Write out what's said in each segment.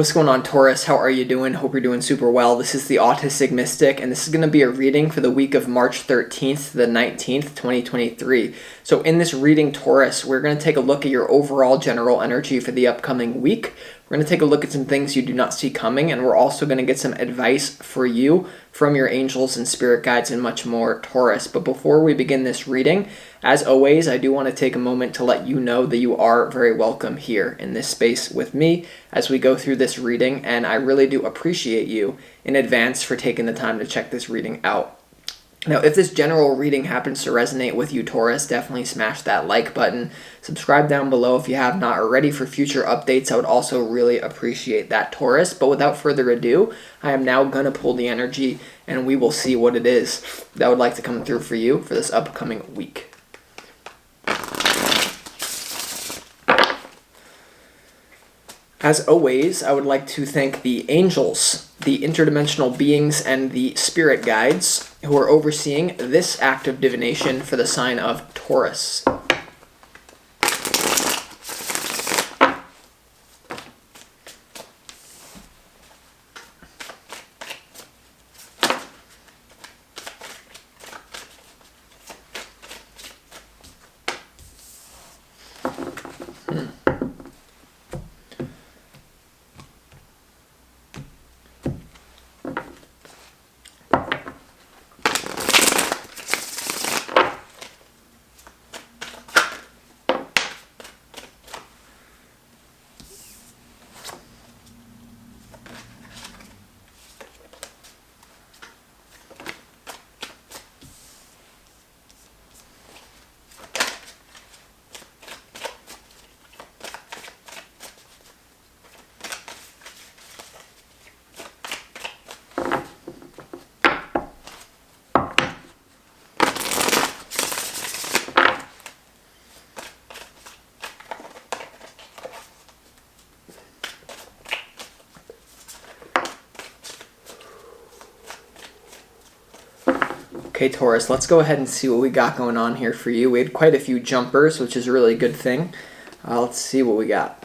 What's going on, Taurus? How are you doing? Hope you're doing super well. This is the Autistic Mystic, and this is going to be a reading for the week of March 13th to the 19th, 2023. So in this reading, Taurus, we're going to take a look at your overall general energy for the upcoming week. We're going to take a look at some things you do not see coming, and we're also going to get some advice for you from your angels and spirit guides and much more, Taurus. But before we begin this reading, as always, I do want to take a moment to let you know that you are very welcome here in this space with me as we go through this reading, and I really do appreciate you in advance for taking the time to check this reading out. Now, if this general reading happens to resonate with you, Taurus, definitely smash that like button. Subscribe down below if you have not already for future updates. I would also really appreciate that, Taurus. But without further ado, I am now going to pull the energy, and we will see what it is that would like to come through for you for this upcoming week. As always, I would like to thank the angels, the interdimensional beings, and the spirit guides who are overseeing this act of divination for the sign of Taurus. Okay, Taurus, let's go ahead and see what we got going on here for you. We had quite a few jumpers, which is a really good thing. Let's see what we got.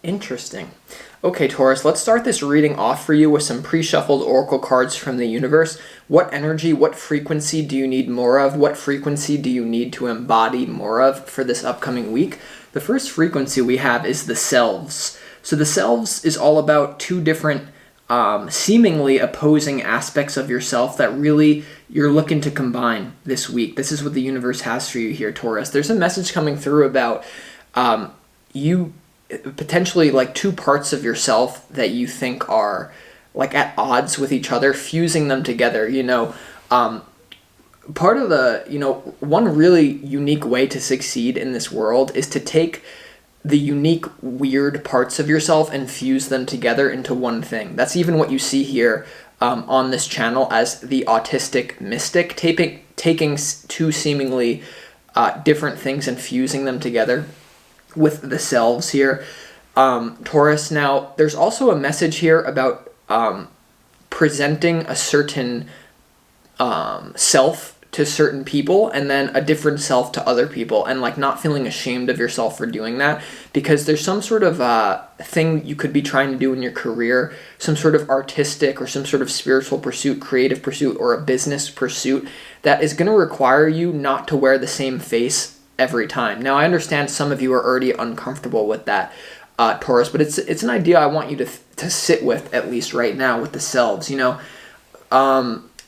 Interesting. Okay, Taurus, let's start this reading off for you with some pre-shuffled oracle cards from the universe. What energy, what frequency do you need more of? What frequency do you need to embody more of for this upcoming week? The first frequency we have is the selves. So the selves is all about two different seemingly opposing aspects of yourself that really you're looking to combine this week. This is what the universe has for you here, Taurus. There's a message coming through about you potentially like two parts of yourself that you think are like at odds with each other, fusing them together. Part of the, one really unique way to succeed in this world is to take the unique, weird parts of yourself and fuse them together into one thing. That's even what you see here on this channel as the Autistic Mystic, taking two seemingly different things and fusing them together with the selves here, Taurus. Now, there's also a message here about presenting a certain self to certain people and then a different self to other people, and like not feeling ashamed of yourself for doing that, because there's some sort of thing you could be trying to do in your career, some sort of artistic or some sort of spiritual pursuit, creative pursuit, or a business pursuit that is going to require you not to wear the same face every time. Now, I understand some of you are already uncomfortable with that, Taurus, but it's an idea I want you to sit with, at least right now, with the selves.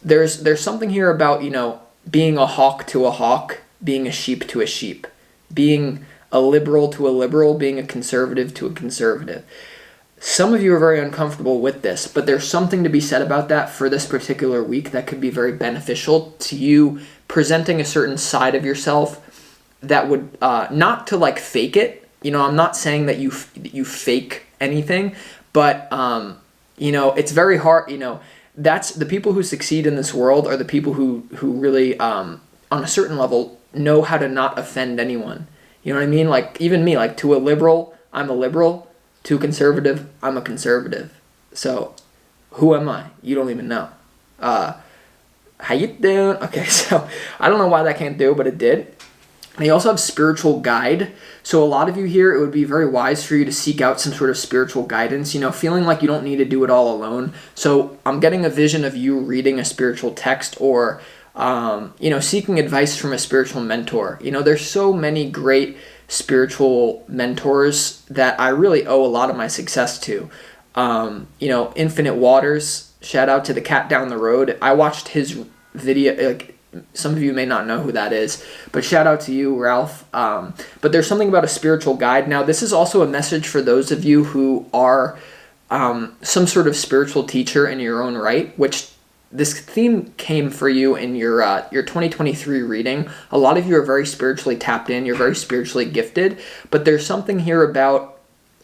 There's something here about, being a hawk to a hawk, being a sheep to a sheep, being a liberal to a liberal, being a conservative to a conservative. Some of you are very uncomfortable with this, but there's something to be said about that for this particular week that could be very beneficial to you, presenting a certain side of yourself that would not to like fake it. I'm not saying that you fake anything, but it's very hard. That's the people who succeed in this world are the people who really on a certain level know how to not offend anyone. You know what I mean? Like even me, like to a liberal, I'm a liberal. Too conservative? I'm a conservative. So who am I? You don't even know. How you doing? Okay, so I don't know why that came through, but it did. And you also have spiritual guide. So a lot of you here, it would be very wise for you to seek out some sort of spiritual guidance, feeling like you don't need to do it all alone. So I'm getting a vision of you reading a spiritual text or, seeking advice from a spiritual mentor. There's so many great spiritual mentors that I really owe a lot of my success to. Infinite Waters, shout out to the cat down the road. I watched his video, some of you may not know who that is, but shout out to you, Ralph. But there's something about a spiritual guide. Now, this is also a message for those of you who are some sort of spiritual teacher in your own right, which this theme came for you in your 2023 reading. A lot of you are very spiritually tapped in. You're very spiritually gifted, but there's something here about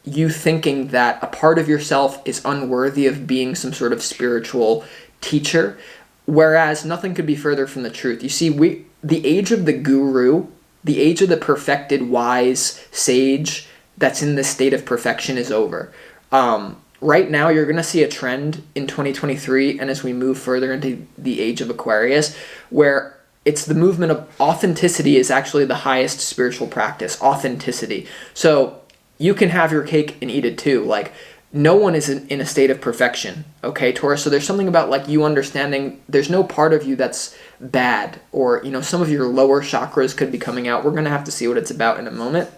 you thinking that a part of yourself is unworthy of being some sort of spiritual teacher, whereas nothing could be further from the truth. You see, the age of the guru, the age of the perfected wise sage that's in this state of perfection is over. Right now, you're going to see a trend in 2023, and as we move further into the age of Aquarius, where it's the movement of authenticity is actually the highest spiritual practice, authenticity. So you can have your cake and eat it too. Like, no one is in a state of perfection, okay, Taurus? So there's something about, like, you understanding there's no part of you that's bad, or, some of your lower chakras could be coming out. We're going to have to see what it's about in a moment.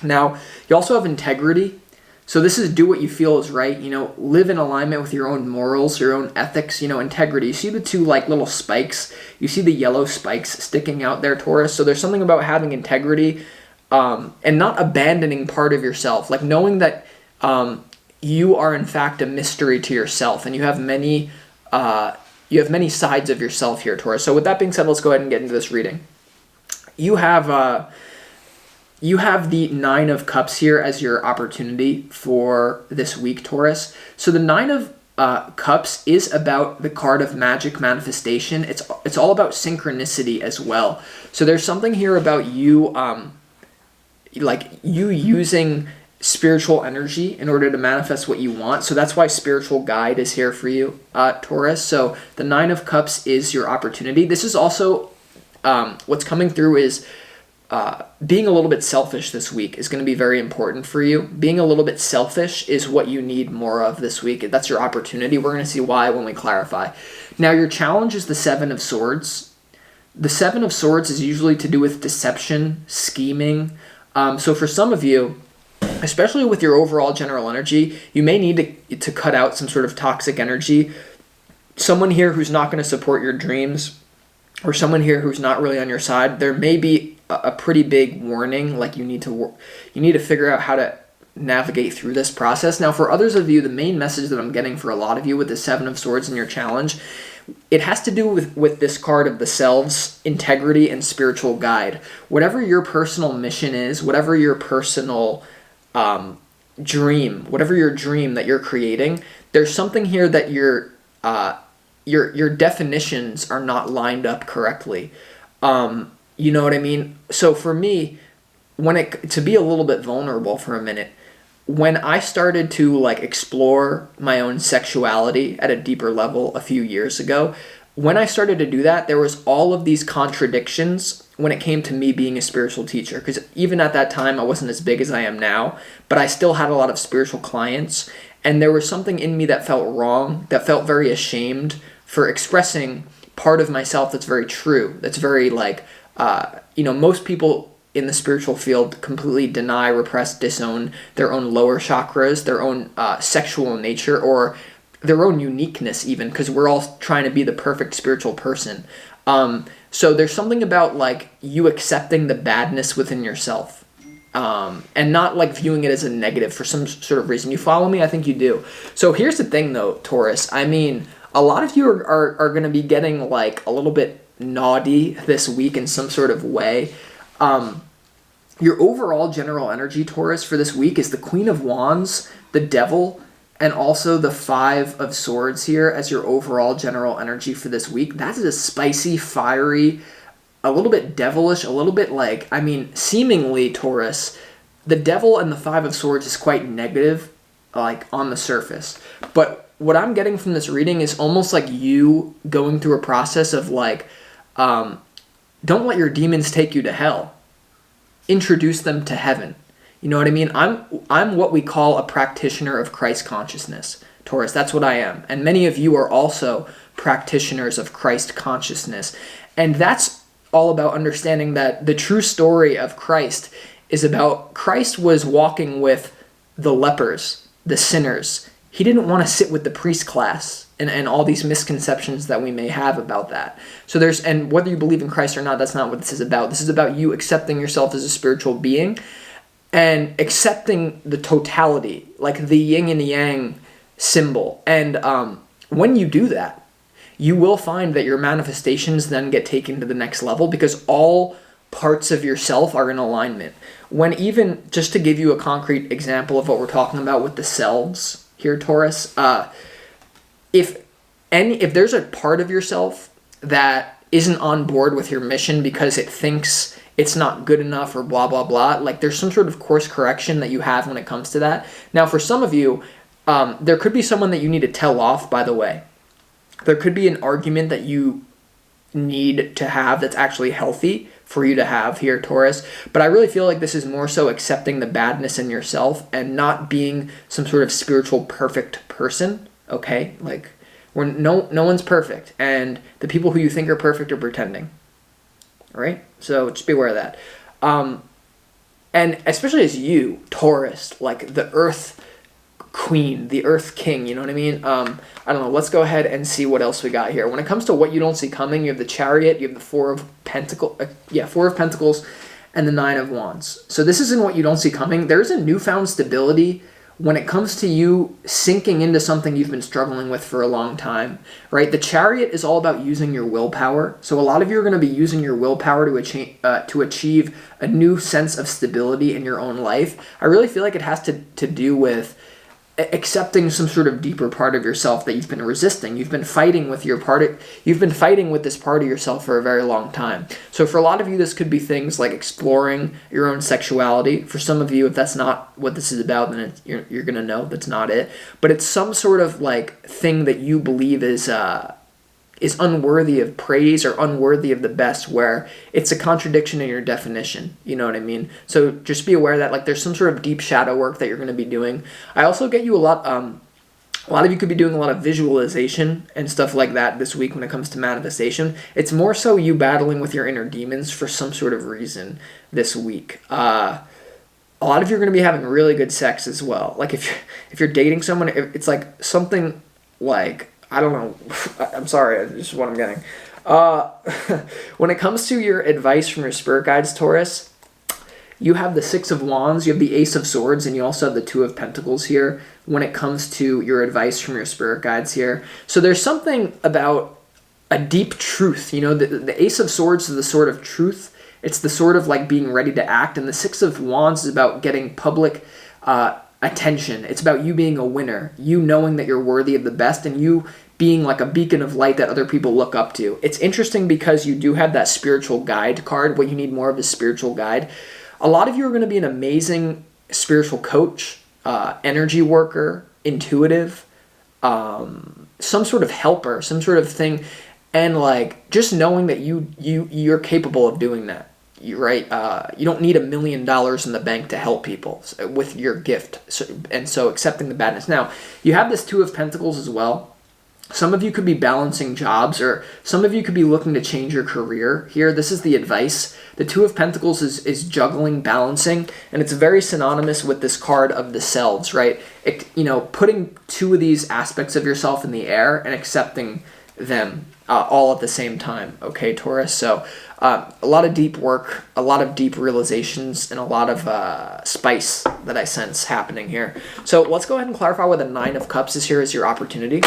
Now, you also have integrity. So this is do what you feel is right, live in alignment with your own morals, your own ethics, integrity. You see the two, like, little spikes? You see the yellow spikes sticking out there, Taurus? So there's something about having integrity, and not abandoning part of yourself, like knowing that you are in fact a mystery to yourself, and you have many sides of yourself here, Taurus. So with that being said, let's go ahead and get into this reading. You have the Nine of Cups here as your opportunity for this week, Taurus. So the Nine of Cups is about the card of magic manifestation. It's all about synchronicity as well. So there's something here about you, you using spiritual energy in order to manifest what you want. So that's why spiritual guide is here for you, Taurus. So the Nine of Cups is your opportunity. This is also what's coming through is being a little bit selfish this week is going to be very important for you. Being a little bit selfish is what you need more of this week. That's your opportunity. We're going to see why when we clarify. Now, your challenge is the Seven of Swords. The Seven of Swords is usually to do with deception, scheming. So for some of you, especially with your overall general energy, you may need to cut out some sort of toxic energy. Someone here who's not going to support your dreams, or someone here who's not really on your side, there may be a pretty big warning, like you need to figure out how to navigate through this process. Now, for others of you, the main message that I'm getting for a lot of you with the Seven of Swords in your challenge, it has to do with this card of the selves, integrity, and spiritual guide. Whatever your personal mission is, whatever your personal dream, whatever your dream that you're creating, there's something here that your definitions are not lined up correctly. You know what I mean? So for me, to be a little bit vulnerable for a minute, when I started to explore my own sexuality at a deeper level a few years ago, when I started to do that, there was all of these contradictions when it came to me being a spiritual teacher. Because even at that time, I wasn't as big as I am now, but I still had a lot of spiritual clients. And there was something in me that felt wrong, that felt very ashamed for expressing part of myself that's very true. That's very most people in the spiritual field completely deny, repress, disown their own lower chakras, their own sexual nature, or their own uniqueness even, because we're all trying to be the perfect spiritual person. So there's something about you accepting the badness within yourself, and not viewing it as a negative for some sort of reason. You follow me? I think you do. So here's the thing though, Taurus. I mean, a lot of you are going to be getting a little bit naughty this week in some sort of way. Your overall general energy, Taurus, for this week is the Queen of Wands, the Devil, and also the Five of Swords here as your overall general energy for this week. That is a spicy, fiery, a little bit devilish, a little bit seemingly, Taurus, the devil and the Five of Swords is quite negative, like on the surface. But what I'm getting from this reading is almost like you going through a process of like, don't let your demons take you to hell. Introduce them to heaven. You know what I mean? I'm what we call a practitioner of Christ consciousness, Taurus. That's what I am. And many of you are also practitioners of Christ consciousness. And that's all about understanding that the true story of Christ is about Christ was walking with the lepers, the sinners. He didn't want to sit with the priest class and all these misconceptions that we may have about that. So and whether you believe in Christ or not, that's not what this is about. This is about you accepting yourself as a spiritual being and accepting the totality, like the yin and yang symbol. And when you do that, you will find that your manifestations then get taken to the next level because all parts of yourself are in alignment. When even, just to give you a concrete example of what we're talking about with the selves here, Taurus, if there's a part of yourself that isn't on board with your mission because it thinks it's not good enough or blah, blah, blah, like there's some sort of course correction that you have when it comes to that. Now, for some of you, there could be someone that you need to tell off, by the way. There could be an argument that you need to have that's actually healthy for you to have here, Taurus. But I really feel like this is more so accepting the badness in yourself and not being some sort of spiritual perfect person, okay? Like, no one's perfect, and the people who you think are perfect are pretending, all right? So just be aware of that. And especially as you, Taurus, like the earth queen, the earth king, you know what I mean? I don't know, let's go ahead and see what else we got here. When it comes to what you don't see coming, you have the Chariot, you have the Four of Pentacles, and the Nine of Wands. So this isn't what you don't see coming. There's a newfound stability when it comes to you sinking into something you've been struggling with for a long time, right? The Chariot is all about using your willpower. So a lot of you are going to be using your willpower to achieve a new sense of stability in your own life. I really feel like it has to do with accepting some sort of deeper part of yourself that you've been resisting. You've been fighting with this part of yourself for a very long time. So for a lot of you, this could be things like exploring your own sexuality. For some of you, if that's not what this is about, then you're going to know that's not it. But it's some sort of like thing that you believe is unworthy of praise or unworthy of the best, where it's a contradiction in your definition. You know what I mean? So just be aware that like there's some sort of deep shadow work that you're going to be doing. I also get you a lot of you could be doing a lot of visualization and stuff like that this week when it comes to manifestation. It's more so you battling with your inner demons for some sort of reason this week. A lot of you are going to be having really good sex as well. Like if you're dating someone, it's like something like, I don't know. I'm sorry. This is what I'm getting. When it comes to your advice from your spirit guides, Taurus, you have the Six of Wands, you have the Ace of Swords, and you also have the Two of Pentacles here when it comes to your advice from your spirit guides here. So there's something about a deep truth. You know, the Ace of Swords is the sword of truth. It's the sort of like being ready to act. And the Six of Wands is about getting public attention. It's about you being a winner, you knowing that you're worthy of the best, and you being like a beacon of light that other people look up to. It's interesting because you do have that spiritual guide card. What you need more of is spiritual guide. A lot of you are going to be an amazing spiritual coach, energy worker, intuitive, some sort of helper, some sort of thing, and like just knowing that you're capable of doing that. Right? You don't need $1 million in the bank to help people with your gift. So accepting the badness. Now, you have this Two of Pentacles as well. Some of you could be balancing jobs, or some of you could be looking to change your career here. This is the advice. The Two of Pentacles is juggling, balancing, and it's very synonymous with this card of the selves, right? Putting two of these aspects of yourself in the air and accepting them all at the same time, okay, Taurus? So a lot of deep work, a lot of deep realizations, and a lot of spice that I sense happening here. So let's go ahead and clarify why the Nine of Cups is here as your opportunity.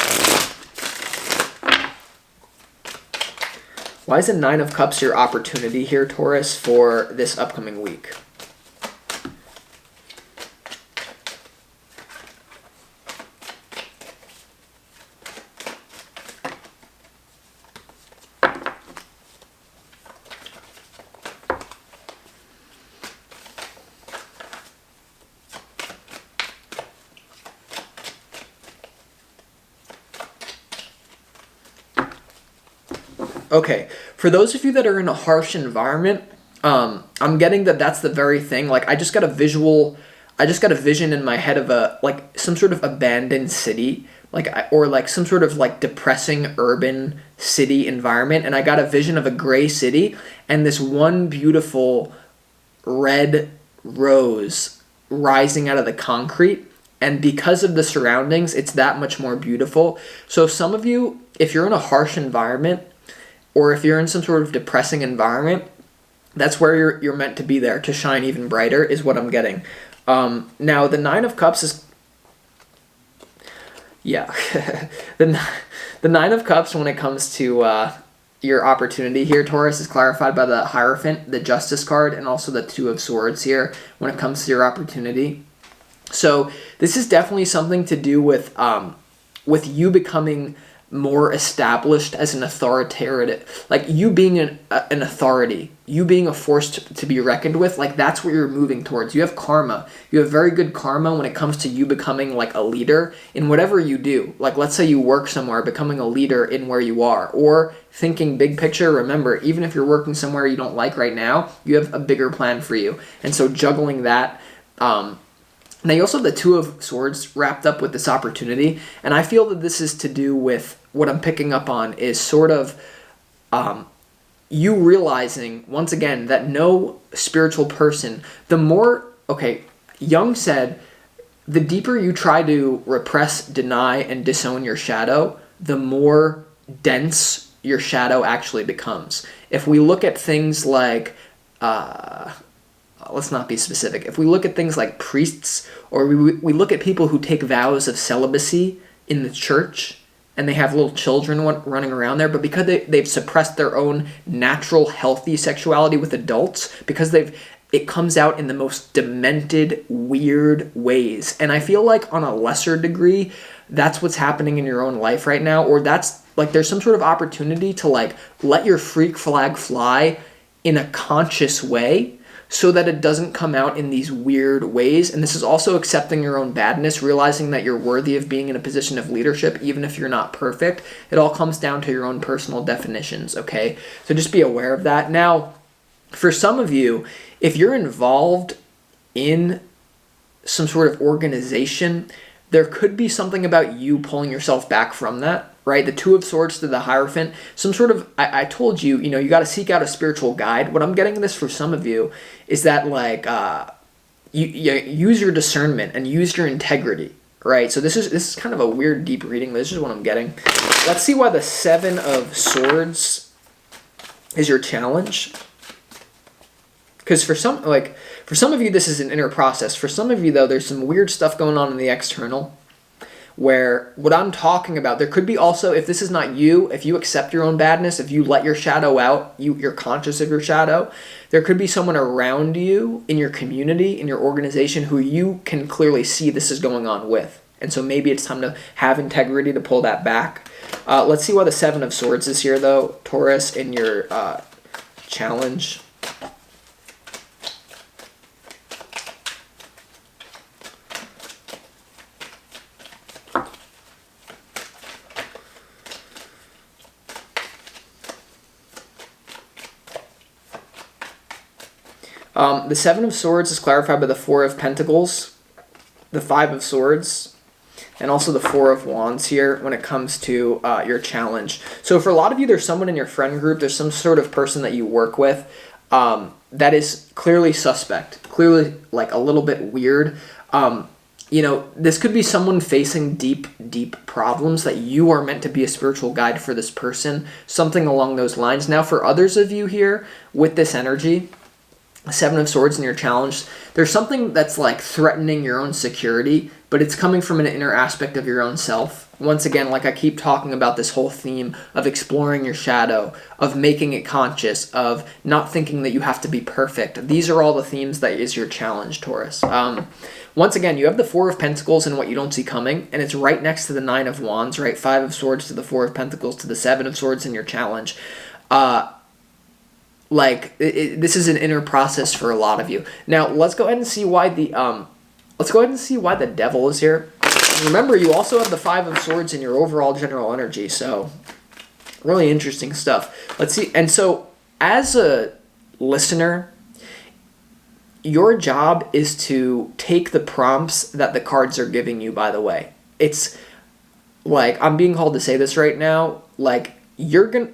Why is the Nine of Cups your opportunity here, Taurus, for this upcoming week? Okay, for those of you that are in a harsh environment, I'm getting that that's the very thing. Like, I just got a vision in my head of like some sort of abandoned city, or like some sort of like depressing urban city environment, and I got a vision of a gray city and this one beautiful red rose rising out of the concrete. And because of the surroundings, it's that much more beautiful. So some of you, if you're in a harsh environment, or if you're in some sort of depressing environment, that's where you're meant to be there to shine even brighter, is what I'm getting. Now, the Nine of Cups is... Yeah. the Nine of Cups, when it comes to your opportunity here, Taurus, is clarified by the Hierophant, the Justice card, and also the Two of Swords here when it comes to your opportunity. So this is definitely something to do with you becoming more established as an authoritative, like you being an authority, you being a force to be reckoned with. Like, that's what you're moving towards. You have karma. You have very good karma when it comes to you becoming like a leader in whatever you do. Like, let's say you work somewhere, becoming a leader in where you are, or thinking big picture. Remember, even if you're working somewhere you don't like right now, you have a bigger plan for you. And so juggling that, now, you also have the Two of Swords wrapped up with this opportunity, and I feel that this is to do with what I'm picking up on is sort of you realizing, once again, that no spiritual person, Jung said, the deeper you try to repress, deny, and disown your shadow, the more dense your shadow actually becomes. If we look at things like... let's not be specific. If we look at things like priests, or we look at people who take vows of celibacy in the church, and they have little children running around there, but because they've suppressed their own natural, healthy sexuality with adults, because it comes out in the most demented, weird ways. And I feel like on a lesser degree, that's what's happening in your own life right now, or that's like there's some sort of opportunity to like let your freak flag fly in a conscious way, so that it doesn't come out in these weird ways. And this is also accepting your own badness, realizing that you're worthy of being in a position of leadership, even if you're not perfect. It all comes down to your own personal definitions, okay? So just be aware of that. Now, for some of you, if you're involved in some sort of organization, there could be something about you pulling yourself back from that, right? The Two of Swords to the Hierophant, some sort of, I told you, you got to seek out a spiritual guide. What I'm getting this for some of you is that, like, you use your discernment and use your integrity, right? So this is kind of a weird, deep reading, but this is what I'm getting. Let's see why the Seven of Swords is your challenge. Because for some of you, this is an inner process. For some of you, though, there's some weird stuff going on in the external, where what I'm talking about, there could be also, if this is not you, if you accept your own badness, if you let your shadow out, you're conscious of your shadow, there could be someone around you in your community, in your organization, who you can clearly see this is going on with. And so maybe it's time to have integrity to pull that back. Let's see why the Seven of Swords is here, though, Taurus, in your challenge. The Seven of Swords is clarified by the Four of Pentacles, the Five of Swords, and also the Four of Wands here when it comes to your challenge. So for a lot of you, there's someone in your friend group, there's some sort of person that you work with that is clearly suspect, clearly like a little bit weird. This could be someone facing deep, deep problems that you are meant to be a spiritual guide for this person, something along those lines. Now, for others of you here with this energy, Seven of Swords in your challenge, there's something that's like threatening your own security, but it's coming from an inner aspect of your own self. Once again, like I keep talking about this whole theme of exploring your shadow, of making it conscious, of not thinking that you have to be perfect. These are all the themes that is your challenge, Taurus. Once again, you have the Four of Pentacles and what you don't see coming, and it's right next to the Nine of Wands, right? Five of Swords to the Four of Pentacles to the Seven of Swords in your challenge. This is an inner process for a lot of you. Now, let's go ahead and see why the Devil is here. Remember, you also have the Five of Swords in your overall general energy, so Really interesting stuff. Let's see. And so as a listener, your job is to take the prompts that the cards are giving you, by the way. It's like, I'm being called to say this right now, like,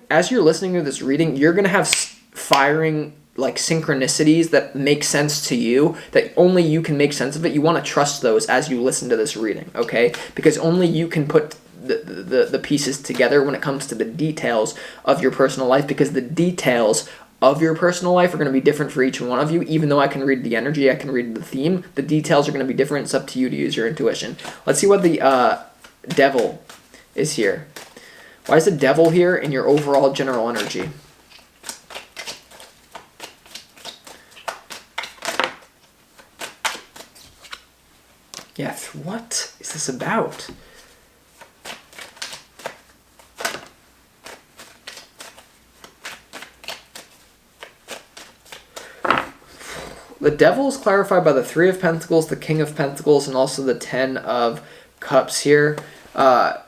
as you're listening to this reading, you're going to have firing, like, synchronicities that make sense to you, that only you can make sense of it. You want to trust those as you listen to this reading, okay? Because only you can put the pieces together when it comes to the details of your personal life, because the details of your personal life are going to be different for each one of you. Even though I can read the energy, I can read the theme, the details are going to be different. It's up to you to use your intuition. Let's see what the devil is here. Why is the devil here in your overall general energy? Yeah, what is this about? The devil is clarified by the Three of Pentacles, the King of Pentacles, and also the Ten of Cups here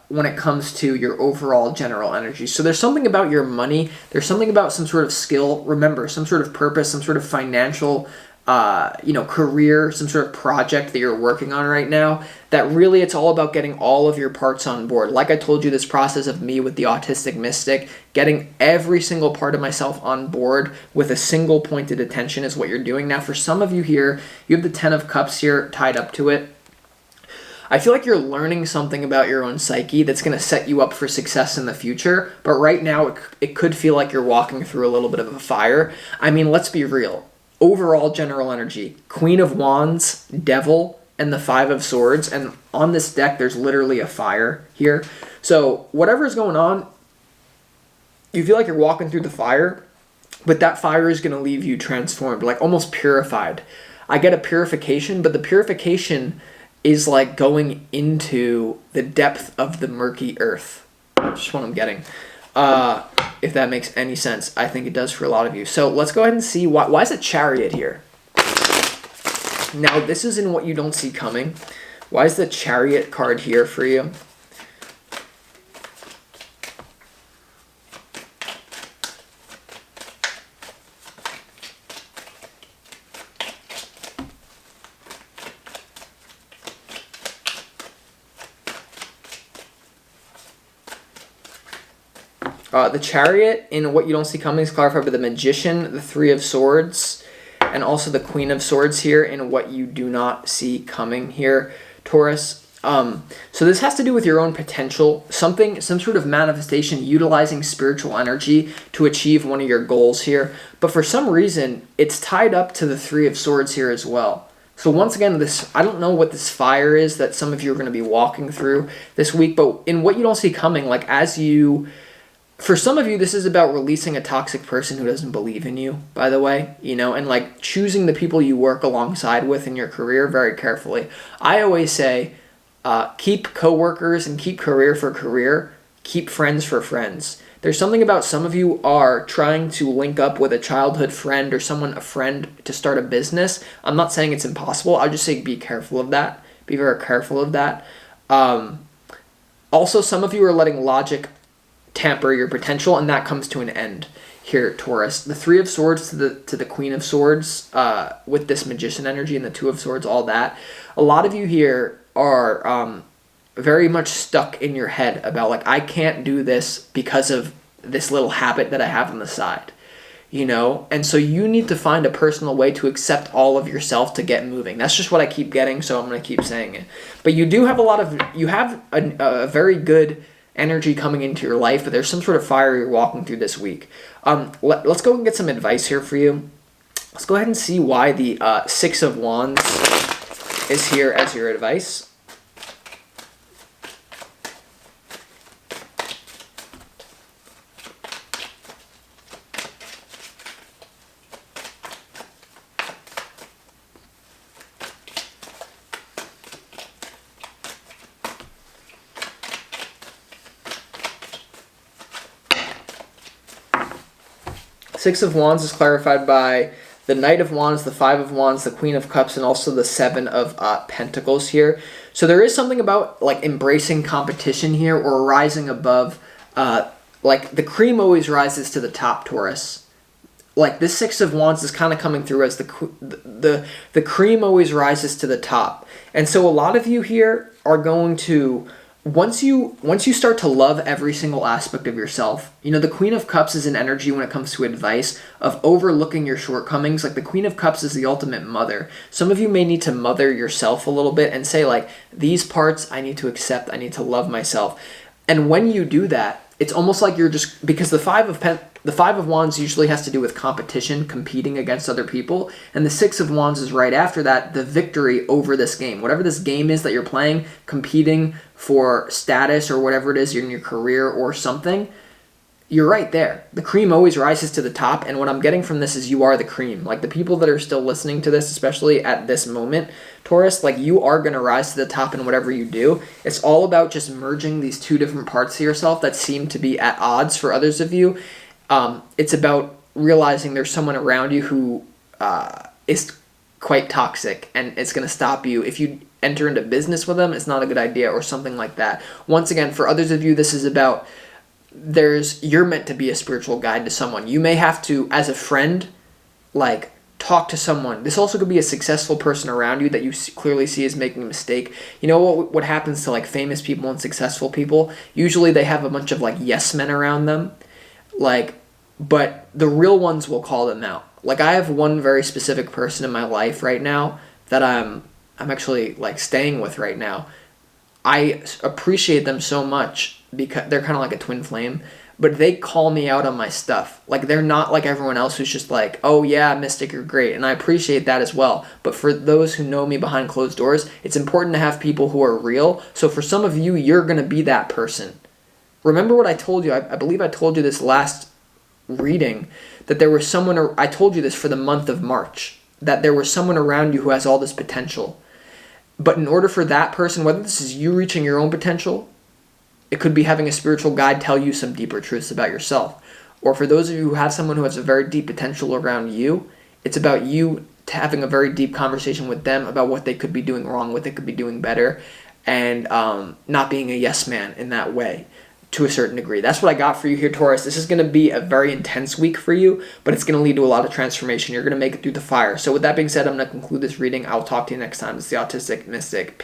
when it comes to your overall general energy. So there's something about your money. There's something about some sort of skill. Remember, some sort of purpose, some sort of financial career, some sort of project that you're working on right now, that really it's all about getting all of your parts on board. Like I told you, this process of me with the autistic mystic, getting every single part of myself on board with a single pointed attention is what you're doing. Now, for some of you here, you have the Ten of Cups here tied up to it. I feel like you're learning something about your own psyche that's going to set you up for success in the future. But right now, it could feel like you're walking through a little bit of a fire. I mean, let's be real. Overall general energy, Queen of Wands, Devil, and the Five of Swords. And on this deck, there's literally a fire here. So whatever's going on, you feel like you're walking through the fire, but that fire is going to leave you transformed, like almost purified. I get a purification, but the purification is like going into the depth of the murky earth. That's just what I'm getting. If that makes any sense. I think it does for a lot of you. So let's go ahead and see why is it Chariot here? Now, this is in what you don't see coming. Why is the Chariot card here for you? The Chariot in what you don't see coming is clarified by the Magician, the Three of Swords, and also the Queen of Swords here in what you do not see coming here, Taurus. So this has to do with your own potential, some sort of manifestation, utilizing spiritual energy to achieve one of your goals here. But for some reason, it's tied up to the Three of Swords here as well. So once again, I don't know what this fire is that some of you are going to be walking through this week, but in what you don't see coming, like for some of you, this is about releasing a toxic person who doesn't believe in you, by the way, and like choosing the people you work alongside with in your career very carefully. I always say, keep coworkers and keep career for career, keep friends for friends. There's something about some of you are trying to link up with a childhood friend or a friend to start a business. I'm not saying it's impossible. I'll just say be careful of that. Be very careful of that. Also, some of you are letting logic tamper your potential, and that comes to an end here, Taurus. The Three of Swords to the Queen of Swords with this Magician energy and the Two of Swords, all that. A lot of you here are very much stuck in your head about, like, I can't do this because of this little habit that I have on the side, and so you need to find a personal way to accept all of yourself to get moving. That's just what I keep getting, so I'm going to keep saying it. But you do have a very good energy coming into your life, but there's some sort of fire you're walking through this week. Let's go and get some advice here for you. Let's go ahead and see why the Six of Wands is here as your advice. Six of Wands is clarified by the Knight of Wands, the Five of Wands, the Queen of Cups, and also the Seven of Pentacles here. So there is something about like embracing competition here or rising above like the cream always rises to the top, Taurus. Like this Six of Wands is kind of coming through as the cream always rises to the top. And so a lot of you here are going to, once you start to love every single aspect of yourself, you know, the Queen of Cups is an energy when it comes to advice of overlooking your shortcomings. Like the Queen of Cups is the ultimate mother. Some of you may need to mother yourself a little bit and say like, these parts I need to accept, I need to love myself. And when you do that, it's almost like you're just, because the Five of Wands usually has to do with competition, competing against other people, and the Six of Wands is right after that, the victory over this game. Whatever this game is that you're playing, competing for status or whatever it is in your career or something, you're right there. The cream always rises to the top, and what I'm getting from this is you are the cream. Like the people that are still listening to this, especially at this moment, Taurus, like you are going to rise to the top in whatever you do. It's all about just merging these two different parts of yourself that seem to be at odds for others of you. It's about realizing there's someone around you who is quite toxic, and it's going to stop you. If you enter into business with them, it's not a good idea or something like that. Once again, for others of you, this is about you're meant to be a spiritual guide to someone. You may have to, as a friend, like talk to someone. This also could be a successful person around you that you clearly see is making a mistake. You know what happens to like famous people and successful people? Usually they have a bunch of like yes men around them. Like, but the real ones will call them out. Like I have one very specific person in my life right now that I'm actually like staying with right now. I appreciate them so much because they're kind of like a twin flame, but they call me out on my stuff. Like they're not like everyone else who's just like, oh yeah, Mystic, you're great. And I appreciate that as well. But for those who know me behind closed doors, it's important to have people who are real. So for some of you, you're going to be that person. Remember what I told you. I believe I told you this last reading, that there was someone, I told you this for the month of March, that there was someone around you who has all this potential. But in order for that person, whether this is you reaching your own potential, it could be having a spiritual guide tell you some deeper truths about yourself. Or for those of you who have someone who has a very deep potential around you, it's about you having a very deep conversation with them about what they could be doing wrong, what they could be doing better, and not being a yes man in that way to a certain degree. That's what I got for you here, Taurus. This is going to be a very intense week for you, but it's going to lead to a lot of transformation. You're going to make it through the fire. So with that being said, I'm going to conclude this reading. I'll talk to you next time. It's the Autistic Mystic.